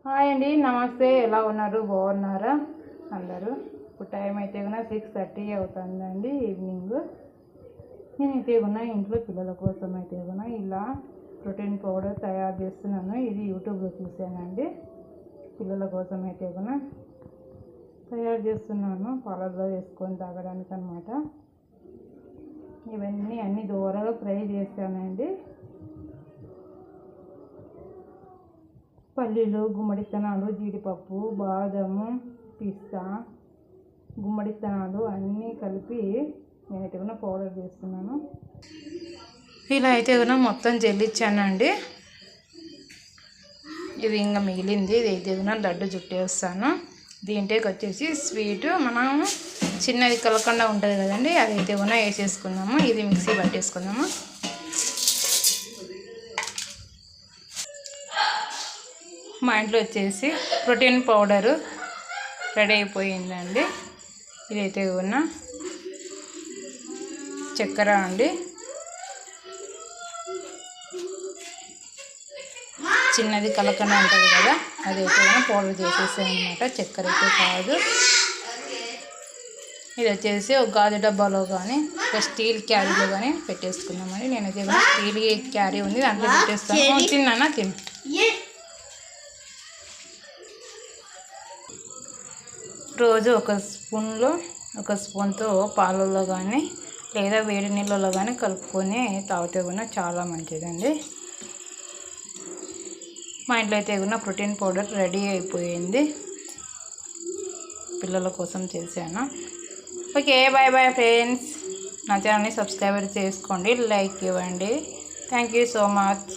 Hi అండి, నమస్తే. ఎలా ఉన్నారు? బాగున్నారా అందరూ? ఇప్పుడు టైం అయితే కూడా 6:30 అవుతుందండి ఈవినింగ్. నేనైతే కూడా ఇంట్లో పిల్లల కోసం అయితే కూడా ఇలా ప్రోటీన్ పౌడర్ తయారు చేస్తున్నాను. ఇది యూట్యూబ్లో చూసానండి. పిల్లల కోసం అయితే కూడా తయారు చేస్తున్నాను, పాలల్లో వేసుకొని తాగడానికి అనమాట. ఇవన్నీ అన్ని దూరగా ఫ్రై చేస్తానండి. పల్లీలు, గుమ్మడి విత్తనాలు, జీడిపప్పు, బాదము, పిస్తా, గుమ్మడి విత్తనాలు అన్నీ కలిపి నేనైతే కూడా పౌడర్ చేస్తున్నాను. ఇలా అయితే కూడా మొత్తం జల్లిచ్చానండి. ఇది ఇంకా మిగిలింది. ఇది అయితే కూడా లడ్డు చుట్టేస్తాను. దీంట్లోకి వచ్చేసి స్వీటు మనం చిన్నది కలకండ ఉంటుంది కదండి, అదైతే కూడా వేసేసుకున్నాము. ఇది మిక్సీ పట్టేసుకుందాము. మా ఇంట్లో వచ్చేసి ప్రోటీన్ పౌడరు రెడీ అయిపోయిందండి. ఇదైతే ఉన్న చక్కెర అండి, చిన్నది కలకండ ఉంటుంది కదా, అదైతే కూడా పౌడర్ చేసేసాను అనమాట. చక్కెర అయితే కాదు. ఇది వచ్చేసి ఒక గాజు డబ్బాలో కానీ ఒక స్టీల్ క్యారీలో కానీ పెట్టేసుకుందామని. నేనైతే కూడా స్టీల్ క్యారీ ఉంది, దాంట్లో పెట్టేస్తాను. తిన్నానా? తిను. రోజు ఒక స్పూన్తో పాలల్లో కానీ లేదా వేడి నీళ్ళలో కానీ కలుపుకొని తాగితే కూడా చాలా మంచిదండి. మా ఇంట్లో అయితే కూడా ప్రోటీన్ పౌడర్ రెడీ అయిపోయింది. పిల్లల కోసం చేశాను. Okay, bye bye friends. నా ఛానల్ని సబ్స్క్రైబ్ చేసుకోండి, లైక్ ఇవ్వండి. Thank you so much.